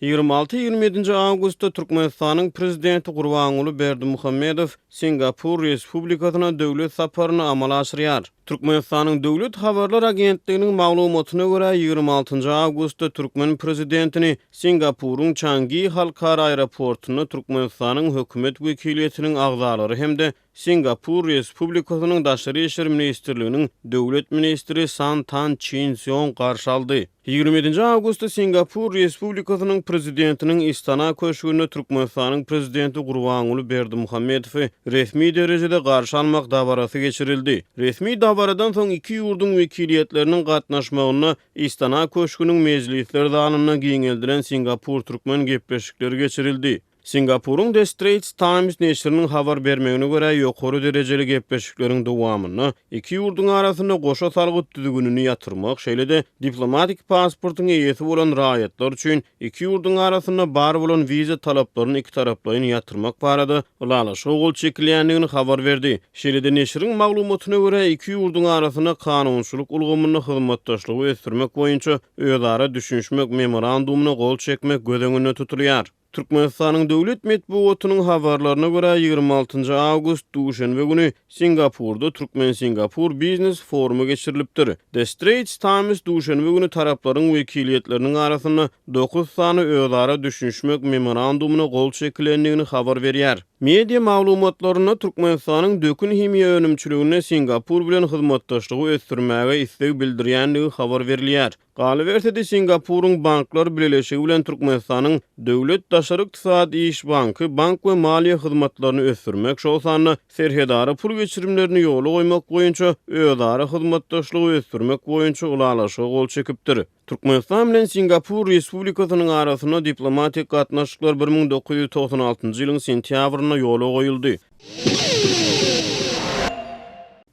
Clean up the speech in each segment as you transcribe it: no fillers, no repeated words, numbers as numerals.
26-27 awgustda Türkmenistanyň prezidenti Gurbanuly Berdimuhammedow Singapur Respublikasyna döwlet saparyny amala aşyrýar. Türkmenistanyň Döwlet Habarlar Agentliginiň maglumatyna görä 26 awgustda Türkmen prezidentini Singapuryň Changi halkara aeroportuny Türkmenistanyň hökümet wekiliýetiniň agzalary hemde Singapur Respublikasynyň Daşary işler ministrliginiň döwlet ministri San Tan Chin Seong garşy aldy. 27 awgustda Singapur Respublikasynyň prezidentiniň Istana köşgüne Türkmenistanyň prezidenti Gurbanuly Berdimuhammedow resmi derejede garşy almak dabarasy geçirildi. Resmi dabaradan soň iki ýurdun wekiliýetleriniň gatnaşmagyna Istana köşgüniň mejlisler zalynda giňeldiren Singapur türkmen gepleşikleri geçirildi. Singapuryň The Straits Times neşriniň habar bermegine görä ýokary derejeli gepleşikleriň dowamyny iki ýurdun arasynda goşa salgyt düzgünini ýatyrmak, şeýle-de diplomatik pasportyň eýesi bolan raýatlar üçin iki ýurdun arasynda bar bolan wiza talaplaryny iki taraplaryň ýatyrmak barada ulalaşy gol çekilýändigini habar berdi. Şeýle-de neşriň maglumatyna görä iki ýurdun arasynda kanunçylyk ulgamyny hyzmatdaşlygy ösdürmek boýunça özara düşünşmek memorandumyna gol çekmek gözeňinde tutulýar. Türkmenistanyň döwlet medeniýetiniň habarlaryna görä 26 awgust duşanbe güni Singapurda Türkmen-Singapur Business Forumy geçirilipdir. The Straits Times duşanbe güni taraplaryň wekiliýetleriniň arasynda 9 sany özara düşünşmek memorandumyna gol çekilendigini habar berýär. Media maglumatlaryna Türkmenistanyň dökün himiýa önümçiligine Singapur bilen hyzmatdaşlygy ösdürmäge istek bildirýändigi habar berilýär. Galabertede Singapuryň banklar birleşigi bilen Türkmenistanyň Döwlet Daşary Ykdysady iş banky bank we maliýe hyzmatlaryny ösdürmek, şol sany serhedara pul geçirimlerini ýola goýmak boýunça özara hyzmatdaşlygy ösdürmek boýunça ulalaşy gol çekipdir. Türkmenistan bilen Singapur Respublikasynyň arasynda diplomatik gatnaşyklar 1996-njy ýylyň sentýabryna ýola goýuldy.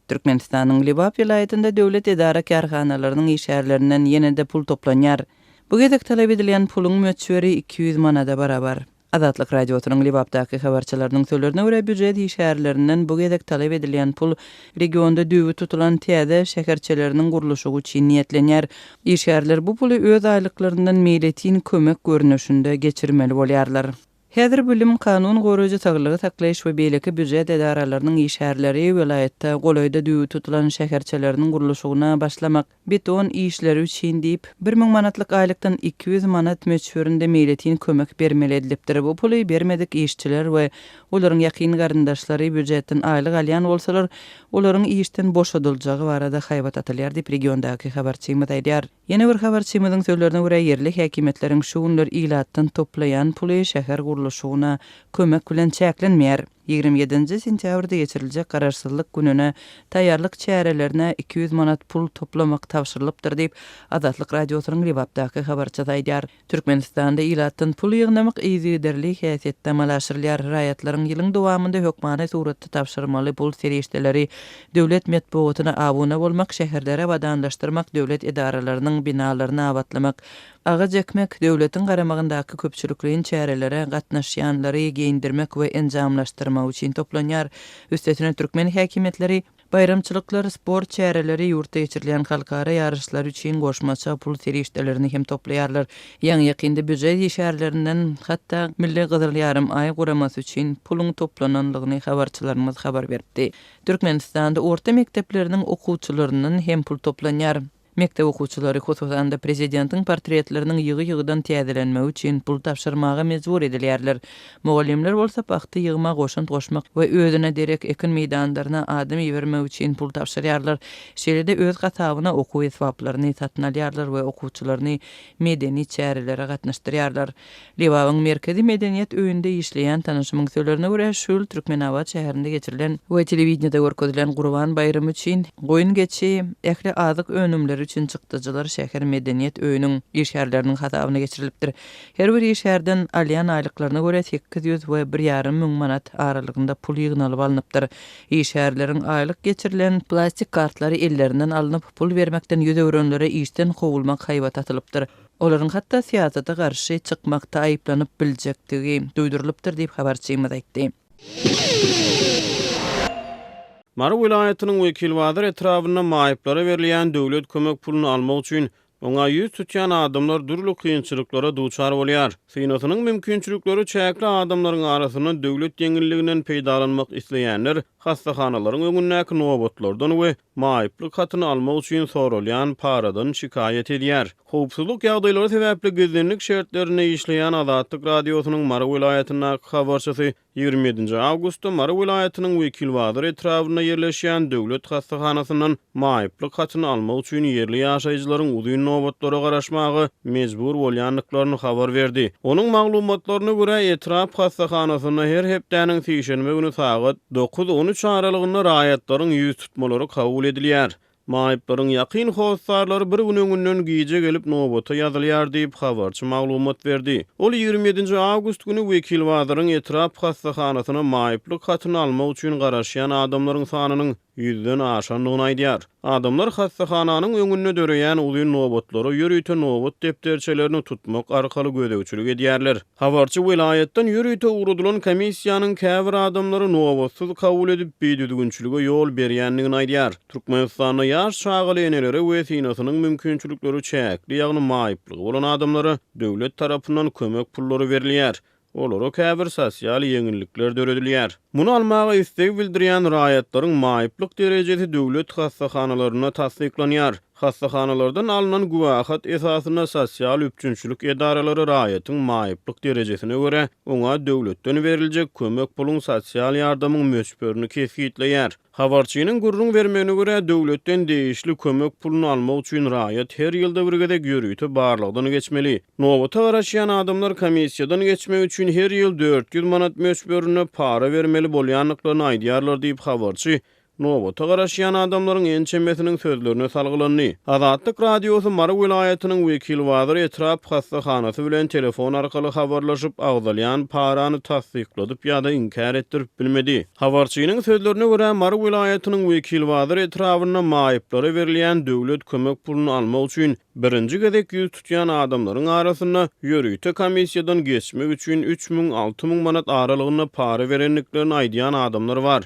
Türkmenistanyň Libap vilayetinde döwlet edara karhanalarynyň işärlerinden ýene-de pul toplanýar. Bu gezek talep edilen puluň möçberi 200 manada barabar. Adatlyk radiosynyň Libapdaky habarçylarynyň sözlerine görä büdjet işärlerinden bu gezek talep edilen pul regionda düýbi tutulan täze şäherçeleriniň gurulşy üçin niýetlenýär. İşärler bu puly öz aýlyklaryndan meýletin kömek görnüşinde geçirmeli bolýarlar. Häzir bilim kanun goraýjy saglygy saklaýyş we beýleki büdjet edaralarynyň işärleri vilayetde golaýda düýbi tutulan şäherçeleriniň gurulşygyna başlamak, beton işleri üçin diýip 1000 manatlyk aýlykdan 200 manat möçberinde meýletin kömek bermeli edilipdir. Bu puly bermedik işçiler we olaryň ýakyn garyndaşlary büdjetden aýlyk alýan bolsalar, olaryň işden boşadyljagy barada haýbat atylýar diýip regiondaky habarçymyz aýdýar. Ýene bir habarçymyzyň sözlerine görä yerli häkimetleriň şu günler ilatdan toplayan puly şäher gurulşygyna kömek bilen çäklenmeýär. 27 sentýabrda geçiriljek gararsızlyk gününe taýýarlyk çärelerine 200 manat pul toplamak tapşyrylypdyr diýip Adatlyk radiosynyň Libapdaky habarçy aýdýar. Türkmenistanda ilatdan pul ýygnamak iziderli häsiýetde amalaşyrylýar. Raýatlaryň ýylyň dowamında hökmana suratda tapşyrmaly pul serişdeleri döwlet medeniýetine abuna bolmak, şäherlere wadanlaşdyrmak, döwlet edaralarynyň binalaryny abadlamak, ağa jekmek, döwletiň garamagyndaky köpçülikliň çärelere gatnaşýanlary geyindirmek we enjamlaşdyrmak üçin toplanýar. Üstesine türkmen häkimetleri bayramçylyklar, sport çäreleri, ýurtda geçirilen halkara ýarışlar üçin goşmaça pul serişdelerini hem toplaýarlar. Ýa-ni ýakynda büdjet işärlerinden hatda Milli Gyzyl ýarym aý guramasy üçin puluň toplananlygyny habarçylarymyz habar berdi. Türkmenistanda orta mekdepleriniň okuwçylarynyň hem pul toplanýar. Mektep okuwçylary hususan da prezidentiň portretleriniň ýygy-ýygydan täzelenmegi üçin pul tapşyrmaga mejbur edilýärler. Mugallimler bolsa paxta ýygma goşmak we özüne derek ekin meýdanlaryna adam ýebermek üçin pul tapşyrýarlar. Şeýle-de öz gasabyna okuw esbaplaryny satyn alýarlar we okuwçylaryny medeni çärelere gatnaşdyrýarlar. Libawyň merkezi medeniýet öýünde işleýän tanışmyň sözlerine görä şol Türkmenawat şäherinde geçirilen we telewizionyada görkezilen Gurban bayramy üçin goýun geçi, ähli azyk önümleri üçin çykdyjylar şäher medeniýet öýüniň işärleriniň hasabyna geçirilipdir. Her bir işärden alýan aýlyklaryna görä 800 we 1,5 müň manat aralygynda pul ýygnalyp alınıpdyr. İşärleriň aýlyk geçirilen plastik kartlary ellerinden alınıp pul bermekden ýüz öwrenlere işden howulmak haýbat atylypdyr. Olaryň hatda siýasata garşy çykmakda aýyplanyp biljektigi duýdurylypdyr diýip habarçymyz aýtdy. Mara vilayetiniň wekil wadyr etrawyna maýyplara berilýän döwlet kömek pulunu almak üçin Oňa ýüz tutýan adamlar durly kynçylyklara duçar bolýar. Synasynyň mümkinçilikleri çäkli adamlaryň arasyna döwlet ýeňilliginden peýdalanmak isleýänler hastahanalaryň öňündäki nowbatlardan we maýyplyk hatyny almak üçin soralýan paradan şikayet edýär. Howpsuzlyk ýagdaýlary sebäpli gizlenlik şertlerine işleýän Azatlyk radiosynyň Mara vilayatyna habarçysy 27 awgustda Mara vilayatynyň Wekilwadyr etrawyna ýerleşýän döwlet hastahanasynyň maýyplyk hatyny almak üçin ýerli ýaşaýjylaryň uzun nowbatlara garaşmagy mejbur bolýanlyklaryny habar berdi. Onuň maglumatlaryna görä etraf hastahanasyna her hepdäniň sişenme güni saat 9-13 aralygynda raýatlaryň ýüz tutmalary kabul edilýär. Maýyplaryň ýakyn howsarlary bir gün öňünden giýje gelip nowbata ýazylýar diýip habarçy maglumat berdi. Ol 27 awgust güni Wekilwadyryň etraf hastahanasyna maýyplyk hatyny almak üçin garaşýan adamlaryň sanynyň 100den aşanlygyny aýdýar. Adamlar hastahananyň öňünde döreýän uzun nowbatlary ýürüýte nowbat depderçelerini tutmak arkaly gödäwçilik edýärler. Habarçy vilayatdan ýürüýte urudulan komissiýanyň käbir adamlary nowbatsyz kabul edip beýdüdügünçilige ýol berýänligini aýdýar. Türkmenistanyň ýaş çağaly eneleri we synasynyň mümkinçilikleri çäkli ýagny maýyplygy bolan adamlara döwlet tarapyndan kömek pullary berilýär. Olara käbir sosial ýeňillikler döredilýär. Muny almagy istek bildirýän raýatlaryň maýyplyk derejesi döwlet hastahanalaryna tasdiklanýar. Hastahanalardan alınan guwahat esasyna sosial üçünçülük edaralary raýatyň maýyplyk derejesine görä oňa döwletden beriljek kömek puluň sosial ýardamyň möçberini kesgitleýär. Habarçynyň gurrun bermegine görä döwletden değişli kömek puluny almak üçin raýat her ýylda bir gedek ýürüýte barlygdan geçmeli. Nowbata garaşýan adamlar komissiýadan geçmek üçin her ýyl 400 manat möçberini para bermeli bolýanlyklaryny aýdýarlar diýip habarçy nowbata garaşýan adamlaryň ençemesiniň sözlerine salgylandy. Azatlyk radiosy Mara vilayatynyň Wekilwadyr etraf hastahanasy bilen telefon arkaly habarlaşyp agdalýan parany tasdikladyp ýa-da inkar etdirip bilmedi. Habarçynyň sözlerine görä Mara vilayatynyň Wekilwadyr etrawyna maýyplara berilýän döwlet kömek puluny almak üçin birinji gedek ýüz tutýan adamlaryň arasyna ýürüýte komissiýadan geçmek üçin 3000-6000 manat aralygynda para berenliklerini aýdýan adamlar bar.